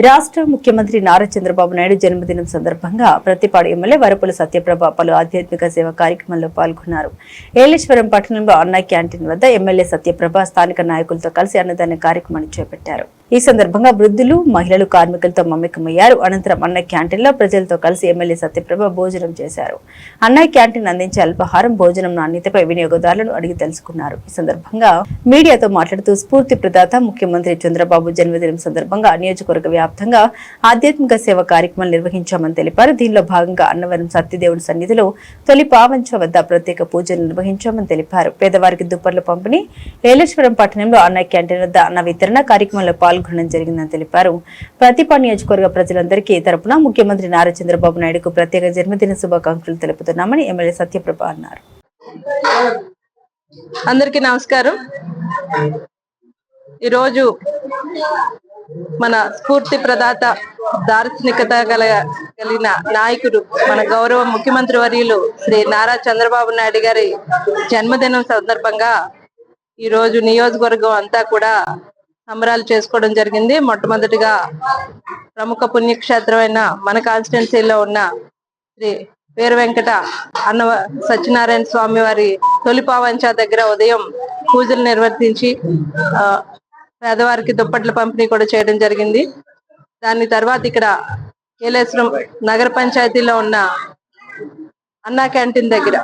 రాష్ట్ర ముఖ్యమంత్రి నారా చంద్రబాబు నాయుడు జన్మదినం సందర్భంగా ప్రతిపాడు ఎమ్మెల్యే వరపుల సత్యప్రభ పలు ఆధ్యాత్మిక సేవా కార్యక్రమంలో పాల్గొన్నారు. ఏలేశ్వరం పట్టణంలో అన్న క్యాంటీన్ వద్ద ఎమ్మెల్యే సత్యప్రభ స్థానిక నాయకులతో కలిసి అన్నదాన కార్యక్రమాన్ని చేపట్టారు. ఈ సందర్భంగా వృద్ధులు, మహిళలు, కార్మికులతో మమేకమయ్యారు. అనంతరం అన్న క్యాంటీన్ లో ప్రజలతో కలిసి ఎమ్మెల్యే సత్యప్రభ భోజనం చేశారు. అన్న క్యాంటీన్ అందించే అల్పాహారం, భోజనం నాణ్యతపై వినియోగదారులను అడిగి తెలుసుకున్నారు. ఈ సందర్భంగా మీడియాతో మాట్లాడుతూ స్ఫూర్తి ప్రదాత ముఖ్యమంత్రి చంద్రబాబు జన్మదినం సందర్భంగా నియోజకవర్గ వ్యాప్తంగా ఆధ్యాత్మిక సేవ కార్యక్రమాలు నిర్వహించామని తెలిపారు. దీనిలో భాగంగా అన్నవరం సత్యదేవుని సన్నిధిలో తొలి పావంచ వద్ద ప్రత్యేక పూజలు నిర్వహించామని తెలిపారు. పేదవారికి దుప్పట్ల పంపిణీ, ఏలేశ్వరం పట్టణంలో అన్న క్యాంటీన్ వద్ద అన్న వితరణ కార్యక్రమంలో పాల్గొనడం జరిగిందని తెలిపారు. ప్రతిపాడు నియోజకవర్గ ప్రజలందరికీ తరపున ముఖ్యమంత్రి నారా చంద్రబాబు నాయుడుకు ప్రత్యేక జన్మదిన శుభాకాంక్షలు తెలుపుతున్నామని ఎమ్మెల్యే సత్యప్రభ అన్నారు. అందరికీ నమస్కారం. ఈరోజు మన స్ఫూర్తి ప్రదాత, దార్శనికత కలిగిన నాయకుడు, మన గౌరవ ముఖ్యమంత్రి వర్యులు శ్రీ నారా చంద్రబాబు నాయుడు గారి జన్మదినం సందర్భంగా ఈరోజు నియోజకవర్గం అంతా కూడా సంబరాలు చేసుకోవడం జరిగింది. మొట్టమొదటిగా ప్రముఖ పుణ్యక్షేత్రమైన మన కాన్స్టిట్యున్సీలో ఉన్న శ్రీ వీర వెంకట అన్న సత్యనారాయణ స్వామి వారి తొలిపావంచ దగ్గర ఉదయం పూజలు నిర్వర్తించి పేదవారికి దుప్పట్ల పంపిణీ కూడా చేయడం జరిగింది. దాని తర్వాత ఇక్కడ ఏలేశ్వరం నగర పంచాయతీలో ఉన్న అన్నా క్యాంటీన్ దగ్గర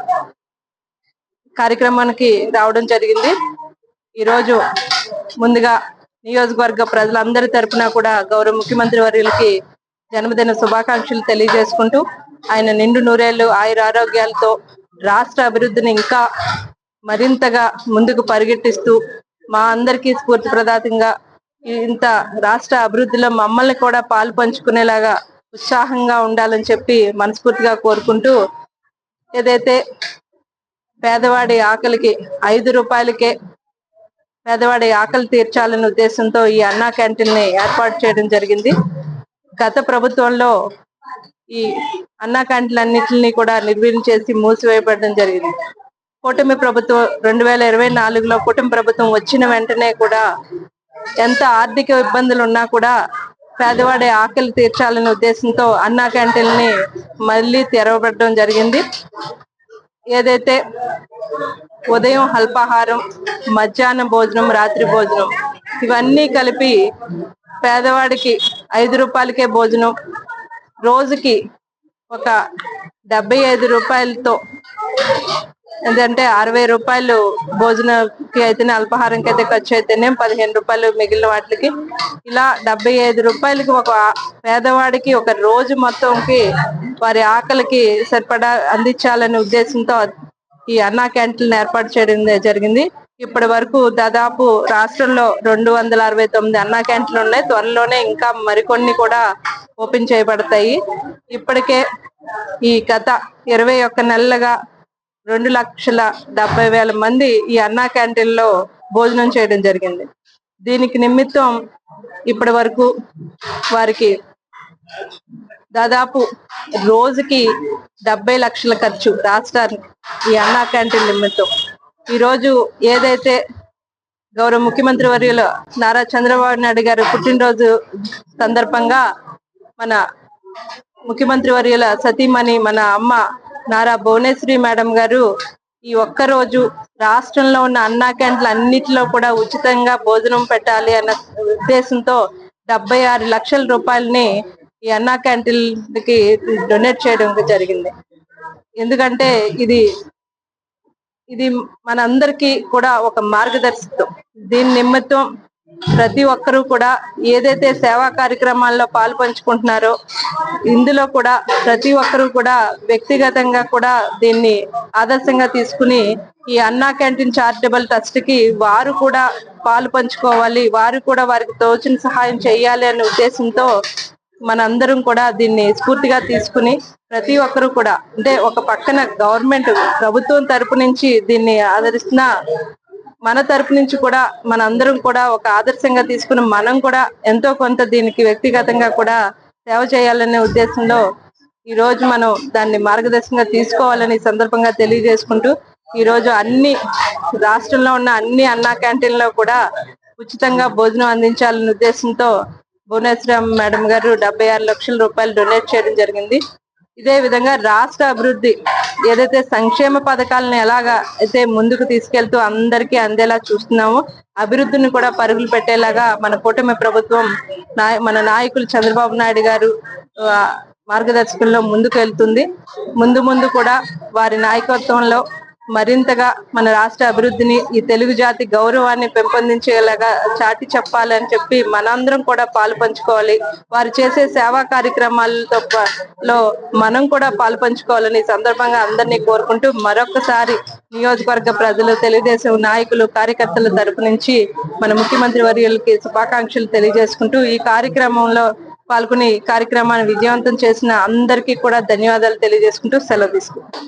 కార్యక్రమానికి రావడం జరిగింది. ఈరోజు ముందుగా నియోజకవర్గ ప్రజలందరి తరపున కూడా గౌరవ ముఖ్యమంత్రి వర్యులకి జన్మదిన శుభాకాంక్షలు తెలియజేసుకుంటూ, ఆయన నిండు నూరేళ్లు ఆయుర ఆరోగ్యాలతో రాష్ట్ర అభివృద్ధిని ఇంకా మరింతగా ముందుకు పరిగెట్టిస్తూ మా అందరికీ స్ఫూర్తి ప్రదాతంగా ఇంత రాష్ట్ర అభివృద్ధిలో మమ్మల్ని కూడా పాలు పంచుకునేలాగా ఉత్సాహంగా ఉండాలని చెప్పి మనస్ఫూర్తిగా కోరుకుంటూ, ఏదైతే పేదవాడి ఆకలికి 5 రూపాయలకే పేదవాడి ఆకలి తీర్చాలనే ఉద్దేశంతో ఈ అన్నా క్యాంటీన్ ని ఏర్పాటు చేయడం జరిగింది. గత ప్రభుత్వంలో ఈ అన్నా క్యాంటీన్ అన్నింటినీ కూడా నిర్వీర్యం చేసి మూసివేయబడడం జరిగింది. కూటమి ప్రభుత్వం 2024లో కూటమి ప్రభుత్వం వచ్చిన వెంటనే కూడా ఎంత ఆర్థిక ఇబ్బందులు ఉన్నా కూడా పేదవాడి ఆకలి తీర్చాలనే ఉద్దేశంతో అన్నా క్యాంటీన్ ని మళ్ళీ తెరవబడడం జరిగింది. ఏదైతే ఉదయం అల్పాహారం, మధ్యాహ్నం భోజనం, రాత్రి భోజనం ఇవన్నీ కలిపి పేదవాడికి 5 రూపాయలకే భోజనం, రోజుకి ఒక 75 రూపాయలతో, ఎందుకంటే 60 రూపాయలు భోజనంకి అయితేనే, అల్పాహారంకి అయితే ఖర్చు అయితేనే 15 రూపాయలు మిగిలిన వాటికి, ఇలా 75 రూపాయలకి ఒక పేదవాడికి ఒక రోజు మొత్తంకి వారి ఆకలికి సరిపడా అందించాలనే ఉద్దేశంతో ఈ అన్నా క్యాంటీన్ ఏర్పాటు చేయడం జరిగింది. ఇప్పటి వరకు దాదాపు రాష్ట్రంలో 269 అన్నా క్యాంటీన్లు ఉన్నాయి. త్వరలోనే ఇంకా మరికొన్ని కూడా ఓపెన్ చేయబడతాయి. ఇప్పటికే ఈ గత 21 నెలలుగా 2,70,000 మంది ఈ అన్నా క్యాంటీన్ లో భోజనం చేయడం జరిగింది. దీనికి నిమిత్తం ఇప్పటి వరకు వారికి దాదాపు రోజుకి 70 లక్షల ఖర్చు రాష్ట్రానికి ఈ అన్నా క్యాంటీన్ నిమిత్తం. ఈరోజు ఏదైతే గౌరవ ముఖ్యమంత్రి వర్యులు నారా చంద్రబాబు నాయుడు గారు పుట్టినరోజు సందర్భంగా మన ముఖ్యమంత్రి వర్యుల సతీమణి మన అమ్మ నారా భువనేశ్వరి మేడం గారు ఈ ఒక్కరోజు రాష్ట్రంలో ఉన్న అన్నా క్యాంటీన్లు అన్నిటిలో కూడా ఉచితంగా భోజనం పెట్టాలి అన్న ఉద్దేశంతో 76 లక్షల రూపాయలని ఈ అన్నా క్యాంటీన్ కి డొనేట్ చేయడం జరిగింది. ఎందుకంటే ఇది మనందరికీ కూడా ఒక మార్గదర్శకత్వం. దీని నిమిత్తం ప్రతి ఒక్కరూ కూడా ఏదైతే సేవా కార్యక్రమాల్లో పాలు పంచుకుంటున్నారో ఇందులో కూడా ప్రతి ఒక్కరూ కూడా వ్యక్తిగతంగా కూడా దీన్ని ఆదర్శంగా తీసుకుని ఈ అన్నా క్యాంటీన్ చారిటబుల్ ట్రస్ట్ కి వారు కూడా పాలు పంచుకోవాలి, వారు కూడా వారికి తోచిన సహాయం చేయాలి అనే ఉద్దేశంతో మనందరం కూడా దీన్ని స్ఫూర్తిగా తీసుకుని ప్రతి ఒక్కరూ కూడా, అంటే ఒక పక్కన గవర్నమెంట్ ప్రభుత్వం తరపు నుంచి దీన్ని ఆదరిస్తున్న మన తరపు నుంచి కూడా మనందరం కూడా ఒక ఆదర్శంగా తీసుకుని మనం కూడా ఎంతో కొంత దీనికి వ్యక్తిగతంగా కూడా సేవ చేయాలనే ఉద్దేశంలో ఈ రోజు మనం దాన్ని మార్గదర్శకంగా తీసుకోవాలని సందర్భంగా తెలియజేసుకుంటూ, ఈ రోజు రాష్ట్రంలో ఉన్న అన్ని అన్నా క్యాంటీన్లో కూడా ఉచితంగా భోజనం అందించాలనే ఉద్దేశంతో భువనేశ్వరం మేడం గారు 76 లక్షల రూపాయలు డొనేట్ చేయడం జరిగింది. ఇదే విధంగా రాష్ట్ర అభివృద్ధి ఏదైతే సంక్షేమ పథకాలను ఎలాగా అయితే ముందుకు తీసుకెళ్తూ అందరికీ అందేలా చూస్తున్నామో, అభివృద్ధిని కూడా పరుగులు పెట్టేలాగా మన కూటమి ప్రభుత్వం మన నాయకులు చంద్రబాబు నాయుడు గారు మార్గదర్శకంలో ముందుకు వెళ్తుంది. ముందు కూడా వారి నాయకత్వంలో మరింతగా మన రాష్ట్ర అభివృద్ధిని, ఈ తెలుగు జాతి గౌరవాన్ని పెంపొందించేలాగా చాటి చెప్పాలని చెప్పి మనందరం కూడా పాలు పంచుకోవాలి. వారు చేసే సేవా కార్యక్రమాలతో మనం కూడా పాలు పంచుకోవాలని సందర్భంగా అందరినీ కోరుకుంటూ మరొకసారి నియోజకవర్గ ప్రజలు, తెలుగుదేశం నాయకులు, కార్యకర్తల తరపు నుంచి మన ముఖ్యమంత్రి వర్యులకి శుభాకాంక్షలు తెలియజేసుకుంటూ ఈ కార్యక్రమంలో పాల్గొని కార్యక్రమాన్ని విజయవంతం చేసిన అందరికీ కూడా ధన్యవాదాలు తెలియజేసుకుంటూ సెలవు తీసుకుంటాం.